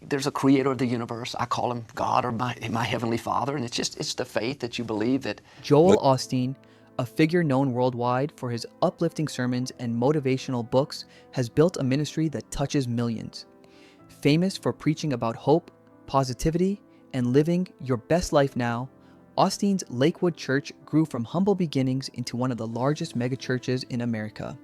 there's a creator of the universe. I call him God or my heavenly Father, and it's the faith that you believe that. Joel Osteen, a figure known worldwide for his uplifting sermons and motivational books, has built a ministry that touches millions. Famous for preaching about hope, positivity, and living your best life now, Osteen's Lakewood Church grew from humble beginnings into one of the largest megachurches in America.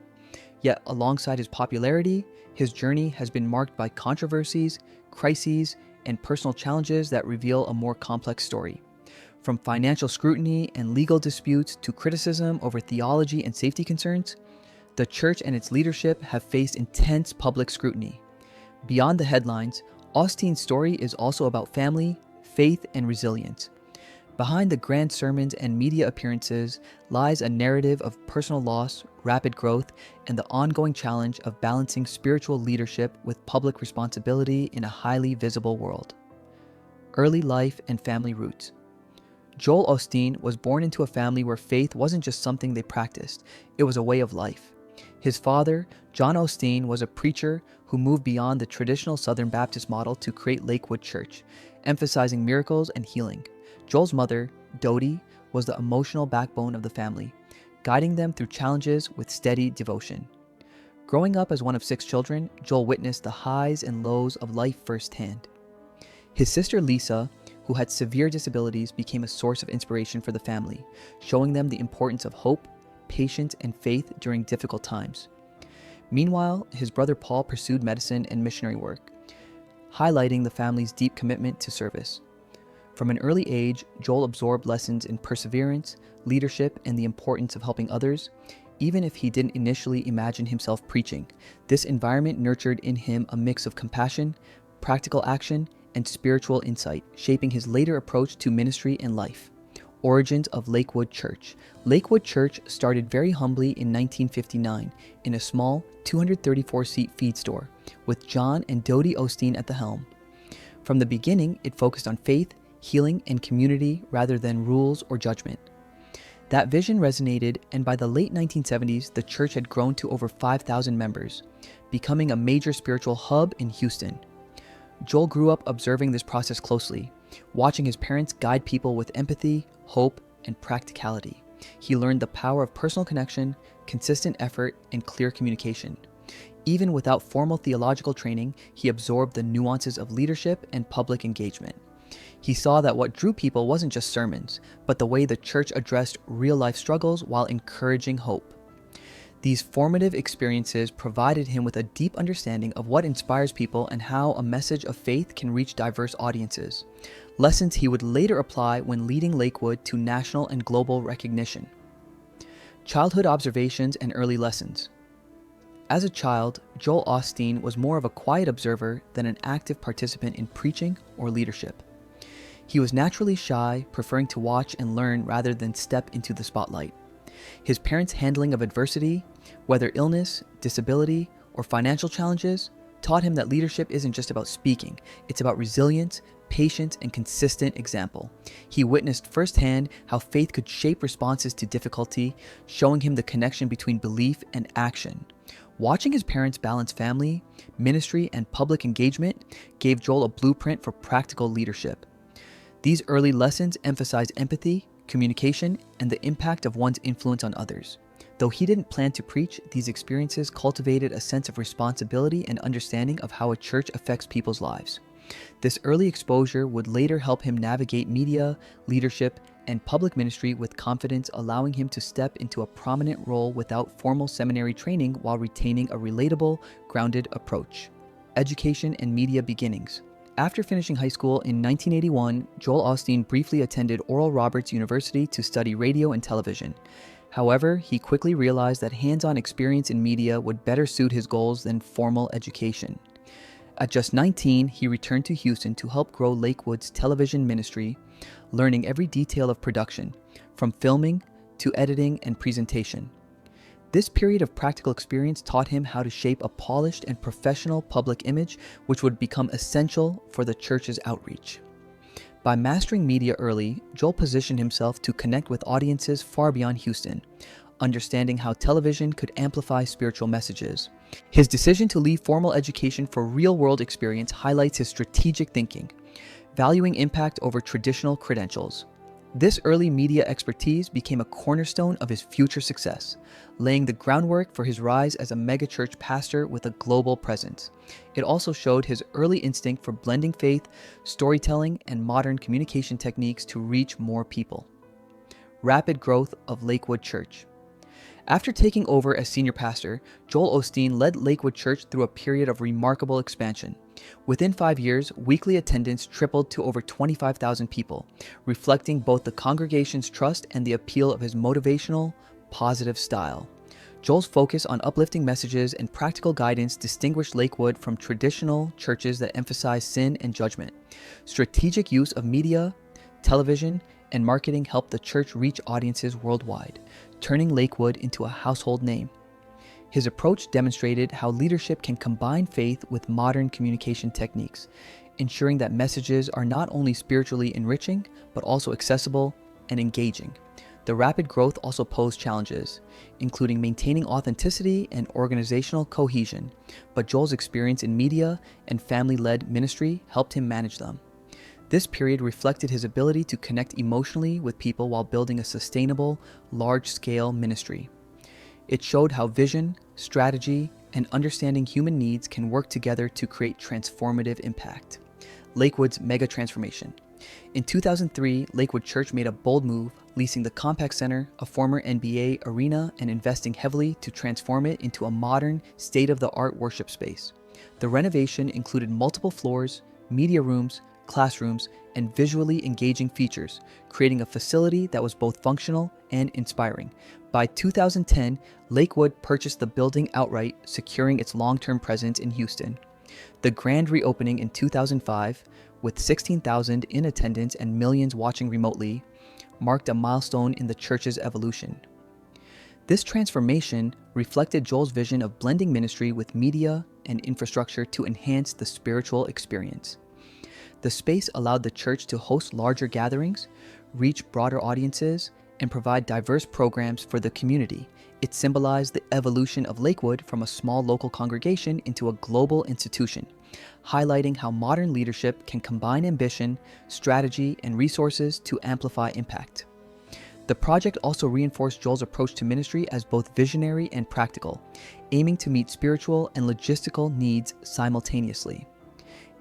Yet alongside his popularity, his journey has been marked by controversies, crises, and personal challenges that reveal a more complex story. From financial scrutiny and legal disputes to criticism over theology and safety concerns, the church and its leadership have faced intense public scrutiny. Beyond the headlines, Osteen's story is also about family, faith, and resilience. Behind the grand sermons and media appearances lies a narrative of personal loss, rapid growth, and the ongoing challenge of balancing spiritual leadership with public responsibility in a highly visible world. Early life and family roots. Joel Osteen was born into a family where faith wasn't just something they practiced, it was a way of life. His father, John Osteen, was a preacher who moved beyond the traditional Southern Baptist model to create Lakewood Church, emphasizing miracles and healing. Joel's mother, Dodie, was the emotional backbone of the family, guiding them through challenges with steady devotion. Growing up as one of 6 children, Joel witnessed the highs and lows of life firsthand. His sister Lisa, who had severe disabilities, became a source of inspiration for the family, showing them the importance of hope, patience, and faith during difficult times. Meanwhile, his brother Paul pursued medicine and missionary work, highlighting the family's deep commitment to service. From an early age, Joel absorbed lessons in perseverance, leadership, and the importance of helping others. Even if he didn't initially imagine himself preaching, this environment nurtured in him a mix of compassion, practical action, and spiritual insight, shaping his later approach to ministry and life. Origins of Lakewood Church. Lakewood Church started very humbly in 1959 in a small 234-seat feed store, with John and Dodie Osteen at the helm. From the beginning, it focused on faith, healing, and community rather than rules or judgment. That vision resonated, and by the late 1970s, the church had grown to over 5,000 members, becoming a major spiritual hub in Houston. Joel grew up observing this process closely, watching his parents guide people with empathy, hope, and practicality. He learned the power of personal connection, consistent effort, and clear communication. Even without formal theological training, he absorbed the nuances of leadership and public engagement. He saw that what drew people wasn't just sermons, but the way the church addressed real-life struggles while encouraging hope. These formative experiences provided him with a deep understanding of what inspires people and how a message of faith can reach diverse audiences, lessons he would later apply when leading Lakewood to national and global recognition. Childhood observations and early lessons. As a child, Joel Osteen was more of a quiet observer than an active participant in preaching or leadership. He was naturally shy, preferring to watch and learn rather than step into the spotlight. His parents' handling of adversity, whether illness, disability, or financial challenges, taught him that leadership isn't just about speaking, it's about resilience, patience, and consistent example. He witnessed firsthand how faith could shape responses to difficulty, showing him the connection between belief and action. Watching his parents balance family, ministry, and public engagement gave Joel a blueprint for practical leadership. These early lessons emphasize empathy, communication, and the impact of one's influence on others. Though he didn't plan to preach, these experiences cultivated a sense of responsibility and understanding of how a church affects people's lives. This early exposure would later help him navigate media, leadership, and public ministry with confidence, allowing him to step into a prominent role without formal seminary training while retaining a relatable, grounded approach. Education and media beginnings. After finishing high school in 1981, Joel Osteen briefly attended Oral Roberts University to study radio and television. However, he quickly realized that hands-on experience in media would better suit his goals than formal education. At just 19, he returned to Houston to help grow Lakewood's television ministry, learning every detail of production, from filming to editing and presentation. This period of practical experience taught him how to shape a polished and professional public image, which would become essential for the church's outreach. By mastering media early, Joel positioned himself to connect with audiences far beyond Houston. understanding how television could amplify spiritual messages. His decision to leave formal education for real-world experience highlights his strategic thinking, valuing impact over traditional credentials. This early media expertise became a cornerstone of his future success, laying the groundwork for his rise as a megachurch pastor with a global presence. It also showed his early instinct for blending faith, storytelling, and modern communication techniques to reach more people. Rapid growth of Lakewood Church. After taking over as senior pastor, Joel Osteen led Lakewood Church through a period of remarkable expansion. Within 5 years, weekly attendance tripled to over 25,000 people, reflecting both the congregation's trust and the appeal of his motivational, positive style. Joel's focus on uplifting messages and practical guidance distinguished Lakewood from traditional churches that emphasize sin and judgment. Strategic use of media, television, and marketing helped the church reach audiences worldwide, turning Lakewood into a household name. His approach demonstrated how leadership can combine faith with modern communication techniques, ensuring that messages are not only spiritually enriching, but also accessible and engaging. The rapid growth also posed challenges, including maintaining authenticity and organizational cohesion, but Joel's experience in media and family-led ministry helped him manage them. This period reflected his ability to connect emotionally with people while building a sustainable, large-scale ministry. It showed how vision, strategy, and understanding human needs can work together to create transformative impact. Lakewood's mega transformation. In 2003, Lakewood Church made a bold move, leasing the Compaq Center, a former NBA arena, and investing heavily to transform it into a modern, state-of-the-art worship space. The renovation included multiple floors, media rooms, classrooms, and visually engaging features, creating a facility that was both functional and inspiring. By 2010, Lakewood purchased the building outright, securing its long-term presence in Houston. The grand reopening in 2005, with 16,000 in attendance and millions watching remotely, marked a milestone in the church's evolution. This transformation reflected Joel's vision of blending ministry with media and infrastructure to enhance the spiritual experience. The space allowed the church to host larger gatherings, reach broader audiences, and provide diverse programs for the community. It symbolized the evolution of Lakewood from a small local congregation into a global institution, highlighting how modern leadership can combine ambition, strategy, and resources to amplify impact. The project also reinforced Joel's approach to ministry as both visionary and practical, aiming to meet spiritual and logistical needs simultaneously.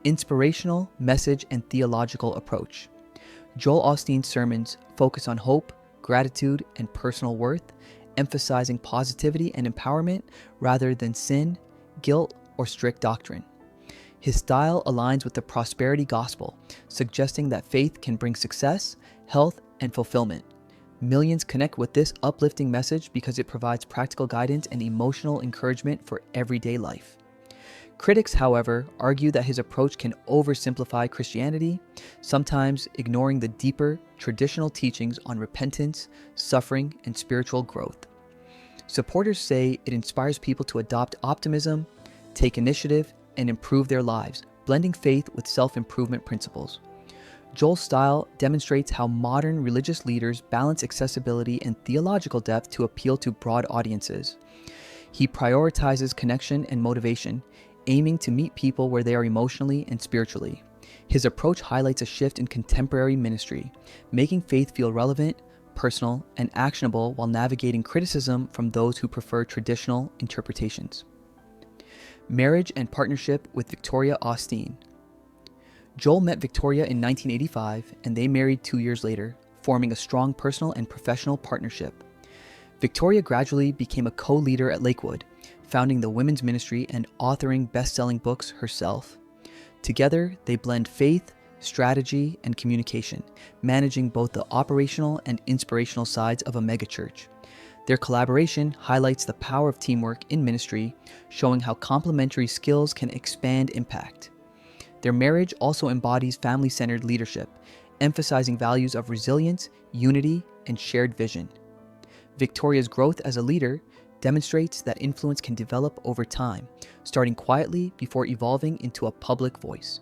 Inspirational, message, and theological approach. Joel Osteen's sermons focus on hope, gratitude, and personal worth, emphasizing positivity and empowerment rather than sin, guilt, or strict doctrine. His style aligns with the prosperity gospel, suggesting that faith can bring success, health, and fulfillment. Millions connect with this uplifting message because it provides practical guidance and emotional encouragement for everyday life. Critics, however, argue that his approach can oversimplify Christianity, sometimes ignoring the deeper, traditional teachings on repentance, suffering, and spiritual growth. Supporters say it inspires people to adopt optimism, take initiative, and improve their lives, blending faith with self-improvement principles. Joel's style demonstrates how modern religious leaders balance accessibility and theological depth to appeal to broad audiences. He prioritizes connection and motivation, aiming to meet people where they are emotionally and spiritually. His approach highlights a shift in contemporary ministry, making faith feel relevant, personal, and actionable while navigating criticism from those who prefer traditional interpretations. Marriage and partnership with Victoria Osteen. Joel met Victoria in 1985, and they married 2 years later, forming a strong personal and professional partnership. Victoria gradually became a co-leader at Lakewood, founding the women's ministry and authoring best-selling books herself. Together, they blend faith, strategy, and communication, managing both the operational and inspirational sides of a megachurch. Their collaboration highlights the power of teamwork in ministry, showing how complementary skills can expand impact. Their marriage also embodies family-centered leadership, emphasizing values of resilience, unity, and shared vision. Victoria's growth as a leader demonstrates that influence can develop over time, starting quietly before evolving into a public voice.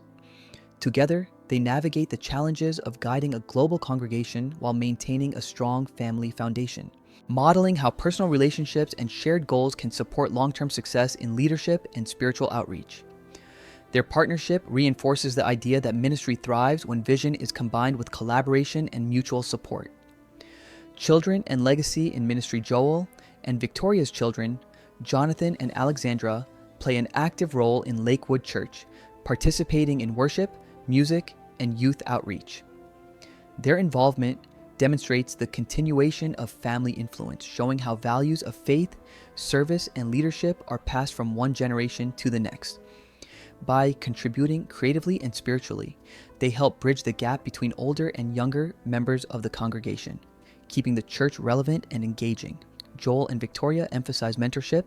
Together, they navigate the challenges of guiding a global congregation while maintaining a strong family foundation. modeling how personal relationships and shared goals can support long-term success in leadership and spiritual outreach. Their partnership reinforces the idea that ministry thrives when vision is combined with collaboration and mutual support. Children and legacy in ministry. Joel and Victoria's children, Jonathan and Alexandra, play an active role in Lakewood Church, participating in worship, music, and youth outreach. Their involvement demonstrates the continuation of family influence, showing how values of faith, service, and leadership are passed from one generation to the next. By contributing creatively and spiritually, they help bridge the gap between older and younger members of the congregation, keeping the church relevant and engaging. Joel and Victoria emphasize mentorship,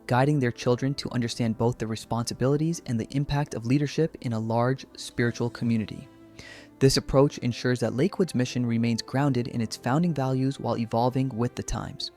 guiding their children to understand both the responsibilities and the impact of leadership in a large spiritual community. This approach ensures that Lakewood's mission remains grounded in its founding values while evolving with the times.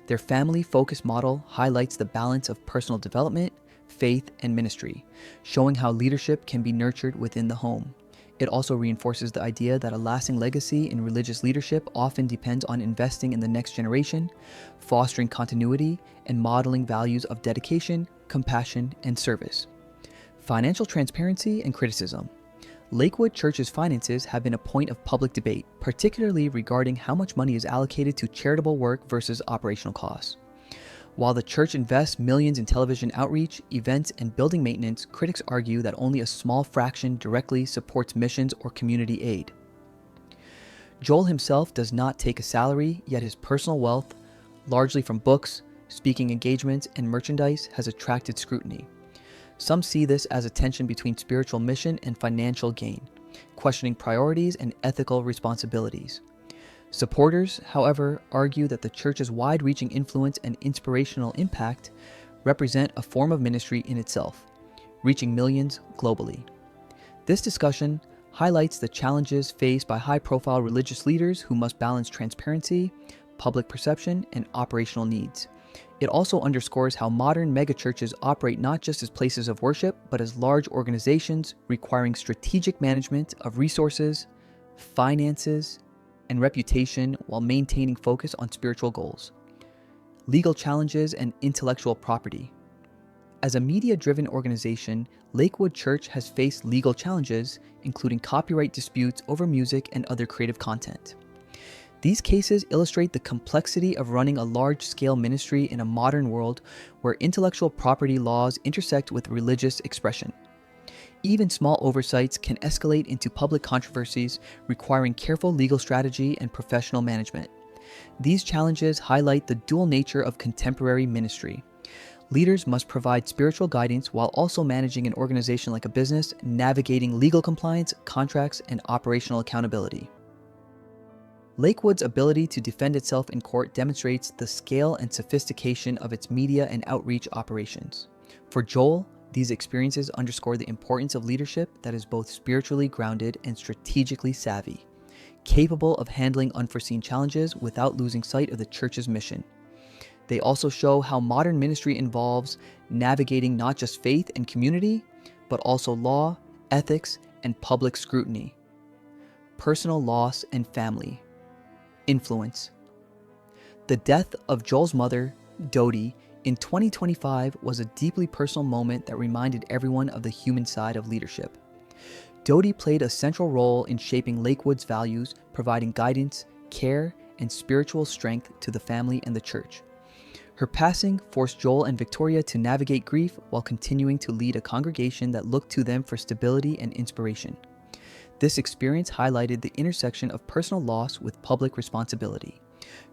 Their family-focused model highlights the balance of personal development, faith, and ministry, showing how leadership can be nurtured within the home. It also reinforces the idea that a lasting legacy in religious leadership often depends on investing in the next generation, fostering continuity, and modeling values of dedication, compassion, and service. Financial transparency and criticism. Lakewood Church's finances have been a point of public debate, particularly regarding how much money is allocated to charitable work versus operational costs. While the church invests millions in television outreach, events, and building maintenance, critics argue that only a small fraction directly supports missions or community aid. Joel himself does not take a salary, yet his personal wealth, largely from books, speaking engagements, and merchandise, has attracted scrutiny. Some see this as a tension between spiritual mission and financial gain, questioning priorities and ethical responsibilities. Supporters, however, argue that the church's wide-reaching influence and inspirational impact represent a form of ministry in itself, reaching millions globally. This discussion highlights the challenges faced by high-profile religious leaders who must balance transparency, public perception, and operational needs. It also underscores how modern megachurches operate not just as places of worship, but as large organizations requiring strategic management of resources, finances, and reputation while maintaining focus on spiritual goals. Legal challenges and intellectual property. As a media-driven organization, Lakewood Church has faced legal challenges, including copyright disputes over music and other creative content. These cases illustrate the complexity of running a large-scale ministry in a modern world where intellectual property laws intersect with religious expression. Even small oversights can escalate into public controversies, requiring careful legal strategy and professional management. These challenges highlight the dual nature of contemporary ministry. Leaders must provide spiritual guidance while also managing an organization like a business, navigating legal compliance, contracts, and operational accountability. Lakewood's ability to defend itself in court demonstrates the scale and sophistication of its media and outreach operations. For Joel, these experiences underscore the importance of leadership that is both spiritually grounded and strategically savvy, capable of handling unforeseen challenges without losing sight of the church's mission. They also show how modern ministry involves navigating not just faith and community, but also law, ethics, and public scrutiny. Personal loss and family. Influence. The death of Joel's mother, Dodie, in 2025 was a deeply personal moment that reminded everyone of the human side of leadership. Dodie played a central role in shaping Lakewood's values, providing guidance, care, and spiritual strength to the family and the church. Her passing forced Joel and Victoria to navigate grief while continuing to lead a congregation that looked to them for stability and inspiration. This experience highlighted the intersection of personal loss with public responsibility,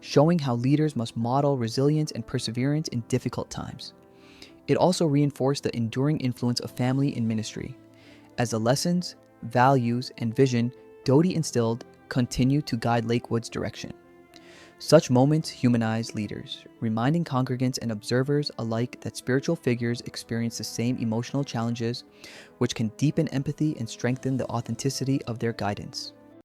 showing how leaders must model resilience and perseverance in difficult times. It also reinforced the enduring influence of family in ministry, as the lessons, values, and vision Dodie instilled continue to guide Lakewood's direction. Such moments humanize leaders, reminding congregants and observers alike that spiritual figures experience the same emotional challenges, which can deepen empathy and strengthen the authenticity of their guidance.